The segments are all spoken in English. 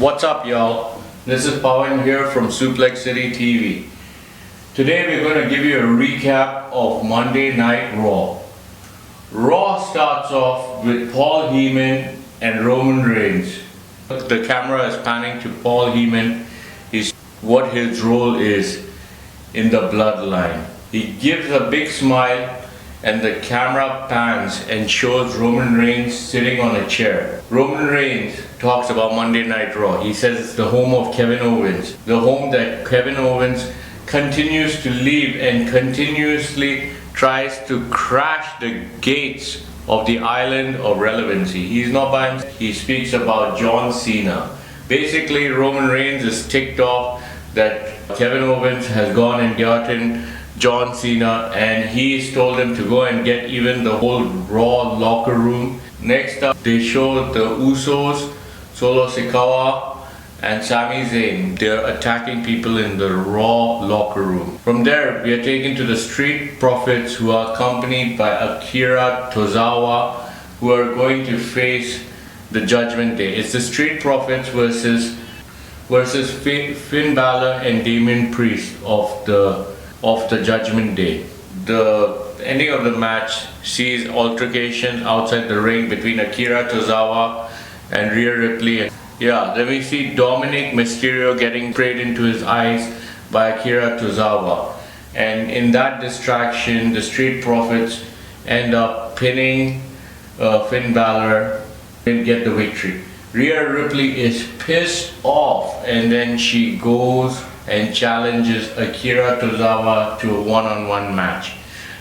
What's up, y'all? This is Pawan here from Suplex City TV. Today we're going to give you a recap of Monday Night Raw. Raw starts off with Paul Heyman and Roman Reigns. The camera is panning to Paul Heyman. He's what his role is in the Bloodline. He gives a big smile and the camera pans and shows Roman Reigns sitting on a chair. Roman Reigns talks about Monday Night Raw. He says it's the home of Kevin Owens, the home that Kevin Owens continues to leave and continuously tries to crash the gates of the island of relevancy. He's not by himself. He speaks about John Cena. Basically, Roman Reigns is ticked off that Kevin Owens has gone and gotten John Cena, and he's told him to go and get even the whole Raw locker room. Next up, they show the Usos, Solo Sikoa and Sami Zayn. They're attacking people in the Raw locker room. From there, we are taken to the Street Profits, who are accompanied by Akira Tozawa, who are going to face the Judgment Day. It's the Street Profits versus Finn Balor and Damien Priest of the Judgment Day. The ending of the match sees altercation outside the ring between Akira Tozawa and Rhea Ripley. Then we see Dominic Mysterio getting sprayed into his eyes by Akira Tozawa. And in that distraction, the Street Profits end up pinning Finn Balor and get the victory. Rhea Ripley is pissed off, and then she goes and challenges Akira Tozawa to a one-on-one match.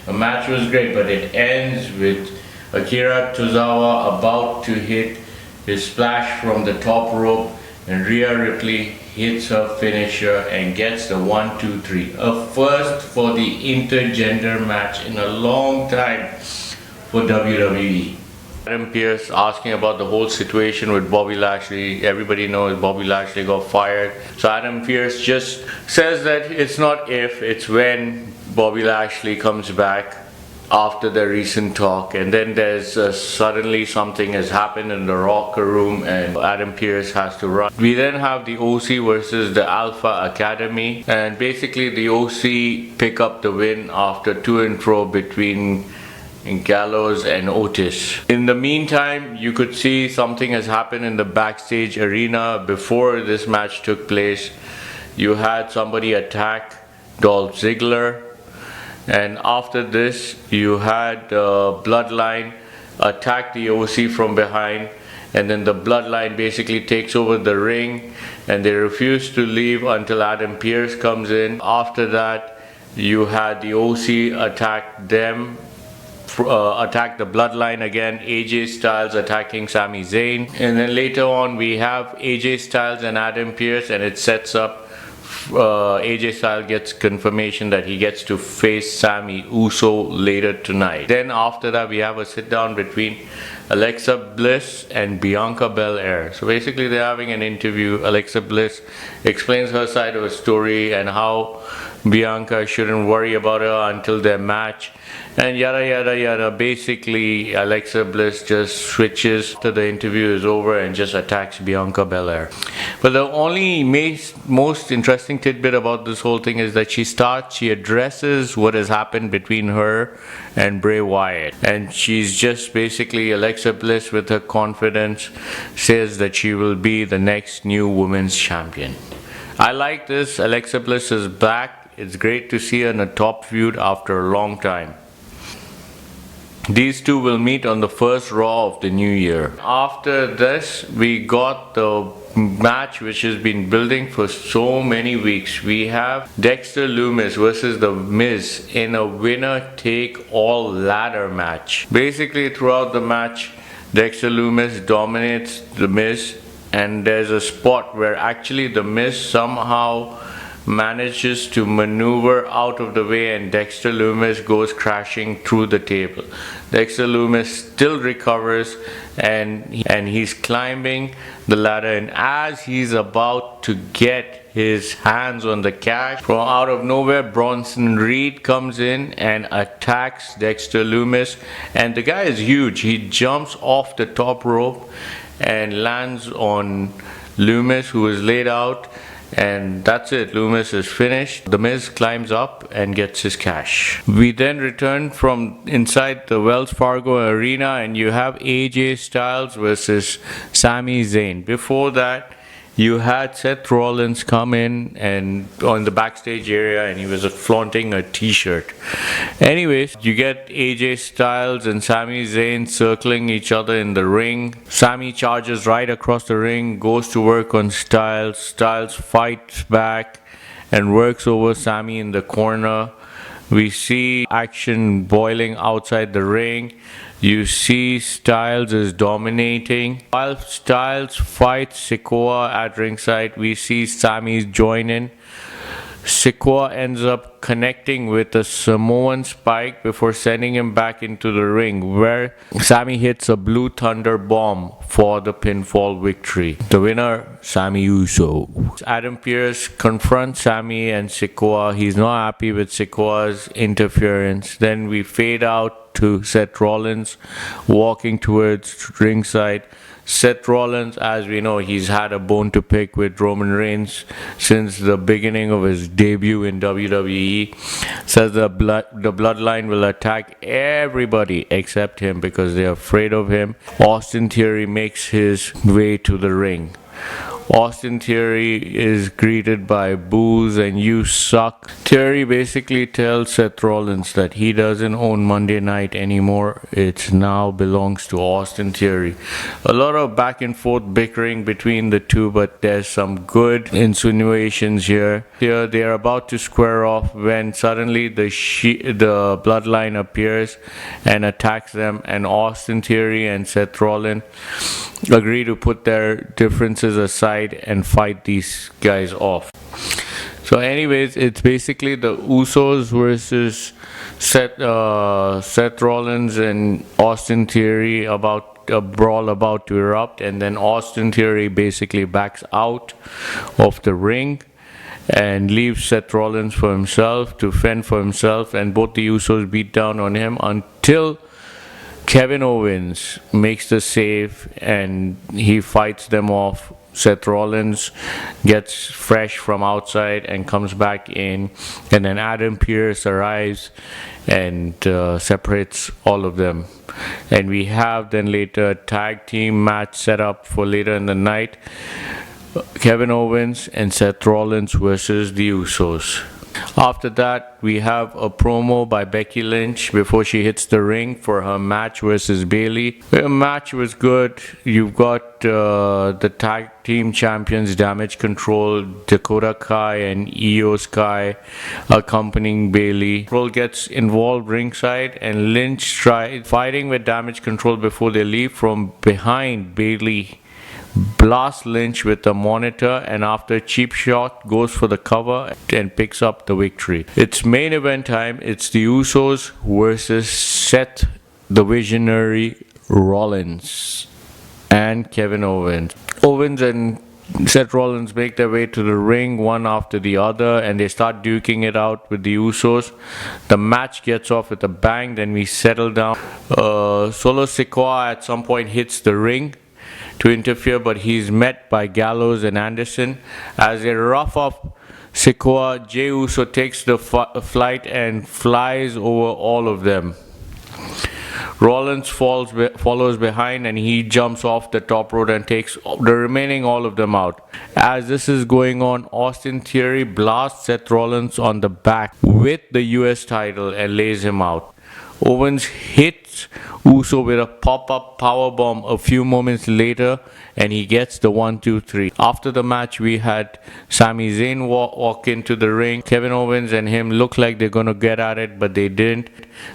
The match was great, but it ends with Akira Tozawa about to hit his splash from the top rope, and Rhea Ripley hits her finisher and gets the 1-2-3. A first for the intergender match in a long time for WWE. Adam Pearce asking about the whole situation with Bobby Lashley. Everybody knows Bobby Lashley got fired. So Adam Pearce just says that it's not if, it's when Bobby Lashley comes back after the recent talk. And then there's suddenly something has happened in the locker room and Adam Pearce has to run. We then have the OC versus the Alpha Academy. And basically the OC pick up the win after to and fro between Gallows and Otis. In the meantime, you could see something has happened in the backstage arena before this match took place. You had somebody attack Dolph Ziggler, and after this you had Bloodline attack the OC from behind, and then the Bloodline basically takes over the ring and they refuse to leave until Adam Pearce comes in. After that, you had the OC attack them, attack the Bloodline again, AJ Styles attacking Sami Zayn, and then later on we have AJ Styles and Adam Pearce, and it sets up AJ Styles gets confirmation that he gets to face Sami Uso later tonight. Then after that we have a sit down between Alexa Bliss and Bianca Belair. So basically they're having an interview. Alexa Bliss explains her side of the story and how Bianca shouldn't worry about her until their match, and yada yada yada. Basically Alexa Bliss just switches after the interview is over and just attacks Bianca Belair. But the only most interesting tidbit about this whole thing is that she addresses what has happened between her and Bray Wyatt, and she's just basically, Alexa Bliss with her confidence says that she will be the next new women's champion. I like this. Alexa Bliss is back. It's great to see her in a top feud after a long time. These two will meet on the first Raw of the new year. After this, we got the match which has been building for so many weeks. We have Dexter Lumis versus The Miz in a winner-take-all ladder match. Basically, throughout the match, Dexter Lumis dominates The Miz, and there's a spot where actually The Miz somehow manages to maneuver out of the way and Dexter Lumis goes crashing through the table. Dexter Lumis still recovers and he's climbing the ladder, and as he's about to get his hands on the cash, from out of nowhere Bronson Reed comes in and attacks Dexter Lumis, and the guy is huge. He jumps off the top rope and lands on Loomis, who is laid out, and that's it. Loomis is finished. The Miz climbs up and gets his cash. We then return from inside the Wells Fargo Arena, and you have AJ Styles versus Sami Zayn. Before that, you had Seth Rollins come in and on the backstage area, and he was flaunting a t-shirt. Anyways, you get AJ Styles and Sami Zayn circling each other in the ring. Sami charges right across the ring, goes to work on Styles. Styles fights back and works over Sami in the corner. We see action boiling outside the ring. You see Styles is dominating. While Styles fights Sikoa at ringside, we see Sami join in. Sikoa ends up connecting with a Samoan spike before sending him back into the ring, where Sami hits a Blue Thunder bomb for the pinfall victory. The winner, Sami Uso. Adam Pearce confronts Sami and Sikoa. He's not happy with Sikoa's interference. Then we fade out to Seth Rollins walking towards ringside. Seth Rollins, as we know, he's had a bone to pick with Roman Reigns since the beginning of his debut in WWE. Says the Bloodline will attack everybody except him because they're afraid of him. Austin Theory makes his way to the ring. Austin Theory is greeted by boos and "you suck." Theory basically tells Seth Rollins that he doesn't own Monday Night anymore. It now belongs to Austin Theory. A lot of back and forth bickering between the two, but there's some good insinuations here. Here they are about to square off when suddenly the Bloodline appears and attacks them, and Austin Theory and Seth Rollins agree to put their differences aside and fight these guys off. So anyways, it's basically the Usos versus Seth Rollins and Austin Theory, about a brawl about to erupt, and then Austin Theory basically backs out of the ring and leaves Seth Rollins for himself to fend for himself, and both the Usos beat down on him until Kevin Owens makes the save and he fights them off. Seth Rollins gets fresh from outside and comes back in, and then Adam Pearce arrives and separates all of them. And we have then later a tag team match set up for later in the night. Kevin Owens and Seth Rollins versus the Usos. After that, we have a promo by Becky Lynch before she hits the ring for her match versus Bayley. The match was good. You've got the tag team champions Damage Control, Dakota Kai and Io Sky accompanying Bayley. Control gets involved ringside, and Lynch tries fighting with Damage Control before they leave. From behind, Bayley blasts Lynch with a monitor, and after a cheap shot goes for the cover and picks up the victory. It's main event time. It's the Usos versus Seth the Visionary Rollins and Kevin Owens. Owens and Seth Rollins make their way to the ring one after the other, and they start duking it out with the Usos. The match gets off with a bang. Then we settle down. Solo Sikoa at some point hits the ring to interfere, but he's met by Gallows and Anderson. As they rough up Sikoa, Jey Uso takes the flight and flies over all of them. Rollins follows behind, and he jumps off the top rope and takes the remaining all of them out. As this is going on, Austin Theory blasts Seth Rollins on the back with the US title and lays him out. Owens hits Uso with a pop-up powerbomb a few moments later, and he gets the 1-2-3. After the match, we had Sami Zayn walk into the ring. Kevin Owens and him look like they're going to get at it, but they didn't.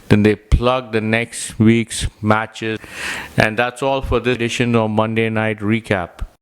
Then they plugged the next week's matches. And that's all for this edition of Monday Night Recap.